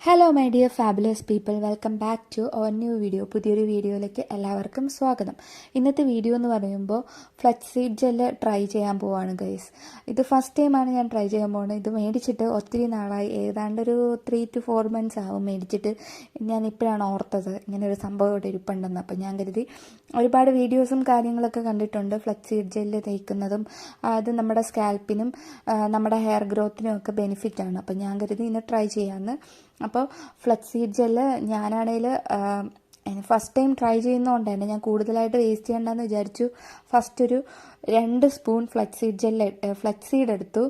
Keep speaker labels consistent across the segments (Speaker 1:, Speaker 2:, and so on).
Speaker 1: Hello my dear fabulous people, welcome back to our new video. പുതിയൊരു വീഡിയോയിലേക്ക് എല്ലാവർക്കും സ്വാഗതം. ഇന്നത്തെ വീഡിയോ എന്ന് പറയുമ്പോൾ ഫ്ലക്സീഡ് ജെല്ല് ട്രൈ ചെയ്യാൻ പോവാണ് ഗൈസ്. ഇത് ഫസ്റ്റ് ടൈമാണ് ഞാൻ ട്രൈ ചെയ്യാൻ പോകുന്നത്. ഇത് മേടിച്ചിട്ട് ഒത്തിരി നാളായി, ഏതാണ്ട് ഒരു 3 to 4 months ആവും മേടിച്ചിട്ട്. ഞാൻ ഇപ്പോഴാണ് ഓർത്തത് ഇങ്ങനെ ഒരു സംഭവം ഇവിടെ ഇരിപ്പുണ്ടെന്ന്. അപ്പം ഞാൻ കരുതി, ഒരുപാട് വീഡിയോസും കാര്യങ്ങളൊക്കെ കണ്ടിട്ടുണ്ട് ഫ്ലക്സീഡ് ജെല്ല് തേക്കുന്നതും. അത് നമ്മുടെ സ്കാൽപ്പിനും നമ്മുടെ ഹെയർ ഗ്രോത്തിനും ഒക്കെ ബെനിഫിറ്റാണ്. അപ്പം ഞാൻ കരുതി ഇന്ന് ട്രൈ ചെയ്യാമെന്ന്. അപ്പോൾ ഫ്ലക്സീഡ് ജെല്ല് ഞാനാണെങ്കിൽ ഫസ്റ്റ് ടൈം ട്രൈ ചെയ്യുന്നതുകൊണ്ട് തന്നെ ഞാൻ കൂടുതലായിട്ട് വേസ്റ്റ് ചെയ്യേണ്ടെന്ന് വിചാരിച്ചു. ഫസ്റ്റ് ഒരു 2 സ്പൂൺ ഫ്ലക്സീഡ് എടുത്തു.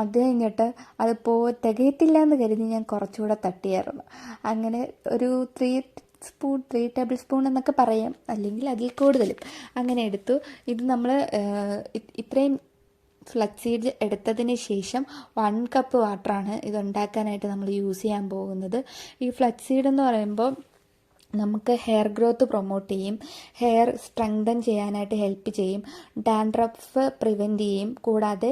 Speaker 1: അത് കഴിഞ്ഞിട്ട് അതിപ്പോൾ തികയത്തില്ല എന്ന് കരുതി ഞാൻ കുറച്ചുകൂടെ തട്ടിയായിരുന്നു. അങ്ങനെ ഒരു 3 ടേബിൾ സ്പൂൺ എന്നൊക്കെ പറയാം, അല്ലെങ്കിൽ അതിൽ കൂടുതലും അങ്ങനെ എടുത്തു. ഇത് നമ്മൾ ഇത്രയും ഫ്ലക്സീഡ് എടുത്തതിന് ശേഷം 1 കപ്പ് വാട്ടറാണ് ഇത് ഉണ്ടാക്കാനായിട്ട് നമ്മൾ യൂസ് ചെയ്യാൻ പോകുന്നത്. ഈ ഫ്ലക്സീഡ് എന്ന് പറയുമ്പോൾ നമുക്ക് ഹെയർ ഗ്രോത്ത് പ്രൊമോട്ട് ചെയ്യും, ഹെയർ സ്ട്രെങ്തൻ ചെയ്യാനായിട്ട് ഹെൽപ്പ് ചെയ്യും, ഡാൻഡ്രഫ് പ്രിവെൻറ്റ് ചെയ്യും, കൂടാതെ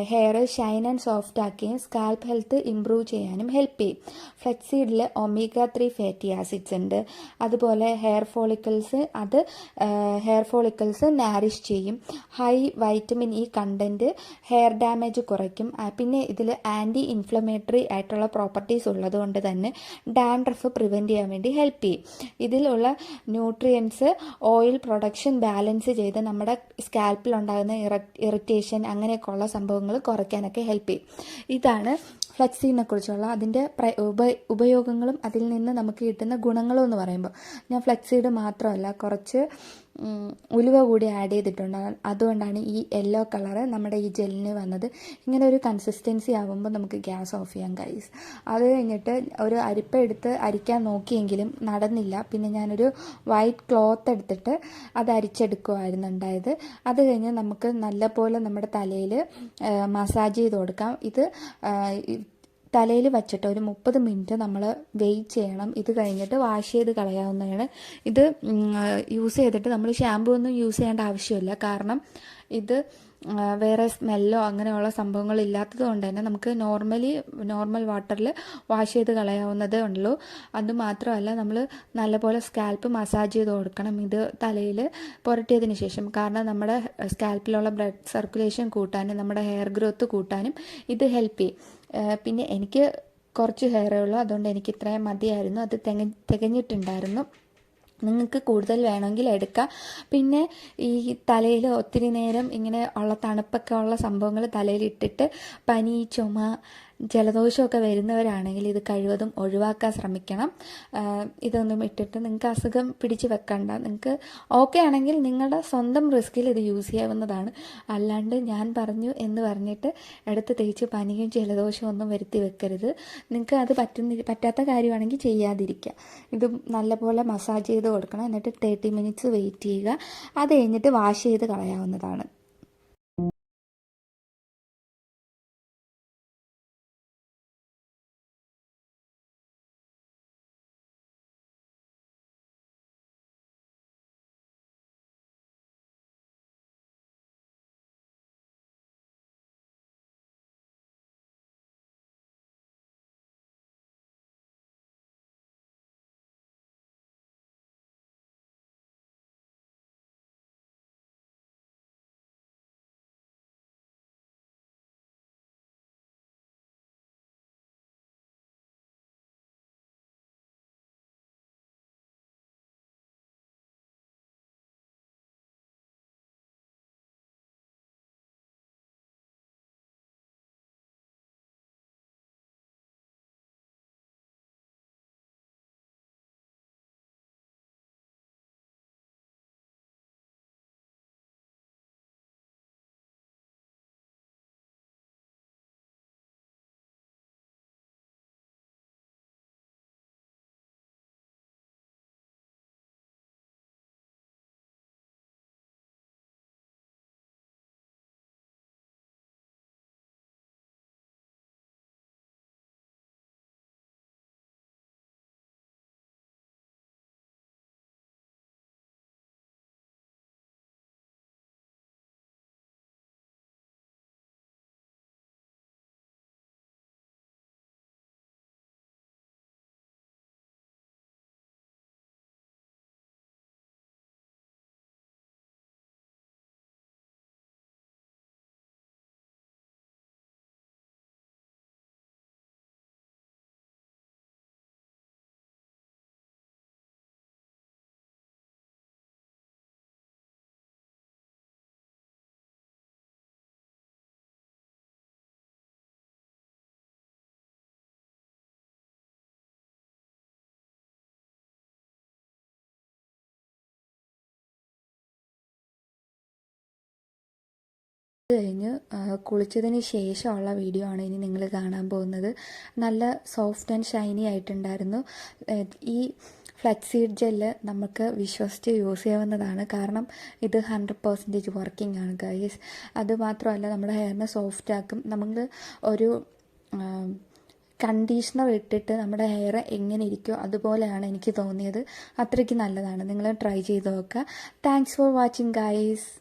Speaker 1: ഹെയർ ഷൈൻ ആൻഡ് സോഫ്റ്റ് ആക്കുകയും സ്കാൽപ്പ് ഹെൽത്ത് ഇംപ്രൂവ് ചെയ്യാനും ഹെൽപ്പ് ചെയ്യും. ഫ്ലക്സീഡിൽ omega-3 ഫാറ്റി ആസിഡ്സ് ഉണ്ട്. അതുപോലെ ഹെയർ ഫോളിക്കിൾസ് നാരിഷ് ചെയ്യും. High vitamin E content hair damage കുറയ്ക്കും. പിന്നെ ഇതിൽ ആൻറ്റി ഇൻഫ്ലമേറ്ററി ആയിട്ടുള്ള പ്രോപ്പർട്ടീസ് ഉള്ളതുകൊണ്ട് തന്നെ ഡാൻഡ്രഫ് പ്രിവെൻറ്റ് ചെയ്യാൻ വേണ്ടി ഹെൽപ്പ് ചെയ്യും. ഇതിലുള്ള ന്യൂട്രിയൻസ് ഓയിൽ പ്രൊഡക്ഷൻ ബാലൻസ് ചെയ്ത് നമ്മുടെ സ്കാൽപ്പിൽ ഉണ്ടാകുന്ന ഇറിറ്റേഷൻ അങ്ങനെയൊക്കെയുള്ള സംഭവങ്ങൾ കുറയ്ക്കാനൊക്കെ ഹെൽപ്പ് ചെയ്യും. ഇതാണ് ഫ്ലക്സീഡിനെ കുറിച്ചുള്ള അതിൻ്റെ ഉപയോഗങ്ങളും അതിൽ നിന്ന് നമുക്ക് കിട്ടുന്ന ഗുണങ്ങളും എന്ന് പറയുമ്പോൾ, ഞാൻ ഫ്ലക്സീഡ് മാത്രമല്ല കുറച്ച് ഉലുവ കൂടി ആഡ് ചെയ്തിട്ടുണ്ട്. അതുകൊണ്ടാണ് ഈ യെല്ലോ കളറ് നമ്മുടെ ഈ ജെല്ലിന് വന്നത്. ഇങ്ങനെ ഒരു കൺസിസ്റ്റൻസി ആകുമ്പോൾ നമുക്ക് ഗ്യാസ് ഓഫ് ചെയ്യാം ഗൈസ്. അത് കഴിഞ്ഞിട്ട് ഒരു അരിപ്പ എടുത്ത് അരിക്കാൻ നോക്കിയെങ്കിലും നടന്നില്ല. പിന്നെ ഞാനൊരു വൈറ്റ് ക്ലോത്ത് എടുത്തിട്ട് അത് അരിച്ചെടുക്കുമായിരുന്നു ഉണ്ടായത്. അത് കഴിഞ്ഞ് നമുക്ക് നല്ലപോലെ നമ്മുടെ തലയിൽ മസാജ് ചെയ്ത് കൊടുക്കാം. ഇത് തലയിൽ വച്ചിട്ട് ഒരു 30 മിനിറ്റ് നമ്മൾ വെയിറ്റ് ചെയ്യണം. ഇത് കഴിഞ്ഞിട്ട് വാഷ് ചെയ്ത് കളയാവുന്നതാണ്. ഇത് യൂസ് ചെയ്തിട്ട് നമ്മൾ ഷാമ്പൂ ഒന്നും യൂസ് ചെയ്യേണ്ട ആവശ്യമില്ല. കാരണം ഇത് വേറെ സ്മെല്ലോ അങ്ങനെയുള്ള സംഭവങ്ങൾ ഇല്ലാത്തത് കൊണ്ട് തന്നെ നമുക്ക് നോർമൽ വാട്ടറിൽ വാഷ് ചെയ്ത് കളയാവുന്നതേ ഉള്ളൂ. അതുമാത്രമല്ല, നമ്മൾ നല്ലപോലെ സ്കാൽപ്പ് മസാജ് ചെയ്ത് കൊടുക്കണം ഇത് തലയിൽ പുരട്ടിയതിന് ശേഷം. കാരണം നമ്മുടെ സ്കാൽപ്പിലുള്ള ബ്ലഡ് സർക്കുലേഷൻ കൂട്ടാനും നമ്മുടെ ഹെയർ ഗ്രോത്ത് കൂട്ടാനും ഇത് ഹെൽപ്പ് ചെയ്യും. പിന്നെ എനിക്ക് കുറച്ച് ഹെയറേ ഉള്ളൂ, അതുകൊണ്ട് എനിക്ക് ഇത്രയും മതിയായിരുന്നു. അത് തികഞ്ഞിട്ടുണ്ടായിരുന്നു. നിങ്ങൾക്ക് കൂടുതൽ വേണമെങ്കിൽ എടുക്കാം. പിന്നെ ഈ തലയിൽ ഒത്തിരി നേരം ഇങ്ങനെ ഉള്ള തണുപ്പൊക്കെ ഉള്ള സംഭവങ്ങൾ തലയിൽ ഇട്ടിട്ട് പനി, ചുമ, ജലദോഷമൊക്കെ വരുന്നവരാണെങ്കിൽ ഇത് കഴിവതും ഒഴിവാക്കാൻ ശ്രമിക്കണം. ഇതൊന്നും ഇട്ടിട്ട് നിങ്ങൾക്ക് അസുഖം പിടിച്ച് വെക്കണ്ട. നിങ്ങൾക്ക് ഓക്കെ ആണെങ്കിൽ നിങ്ങളുടെ സ്വന്തം റിസ്കിൽ ഇത് യൂസ് ചെയ്യാവുന്നതാണ്. അല്ലാണ്ട് ഞാൻ പറഞ്ഞു എന്ന് പറഞ്ഞിട്ട് എടുത്ത് തേച്ച് പനിയും ജലദോഷവും ഒന്നും വരുത്തി വെക്കരുത്. നിങ്ങൾക്ക് അത് പറ്റാത്ത കാര്യമാണെങ്കിൽ ചെയ്യാതിരിക്കുക. ഇത് നല്ലപോലെ മസാജ് ചെയ്ത് കൊടുക്കണം. എന്നിട്ട് 30 minutes വെയിറ്റ് ചെയ്യുക. അത് കഴിഞ്ഞിട്ട് വാഷ് ചെയ്ത് കളയാവുന്നതാണ്. കഴിഞ്ഞ് കുളിച്ചതിന് ശേഷമുള്ള വീഡിയോ ആണ് ഇനി നിങ്ങൾ കാണാൻ പോകുന്നത്. നല്ല സോഫ്റ്റ് ആൻഡ് ഷൈനി ആയിട്ടുണ്ടായിരുന്നു. ഈ ഫ്ലക്സീഡ് ജെല്ല് നമുക്ക് വിശ്വസിച്ച് യൂസ് ചെയ്യാവുന്നതാണ്. കാരണം ഇത് 100% വർക്കിംഗ് ആണ് ഗൈസ്. അതുമാത്രമല്ല നമ്മുടെ ഹെയറിനെ സോഫ്റ്റ് ആക്കും. നമുക്ക് ഒരു കണ്ടീഷണർ ഇട്ടിട്ട് നമ്മുടെ ഹെയർ എങ്ങനെ ഇരിക്കുമോ അതുപോലെയാണ് എനിക്ക് തോന്നിയത്. അത്രയ്ക്ക് നല്ലതാണ്. നിങ്ങൾ ട്രൈ ചെയ്ത് നോക്കുക. Thanks for watching guys.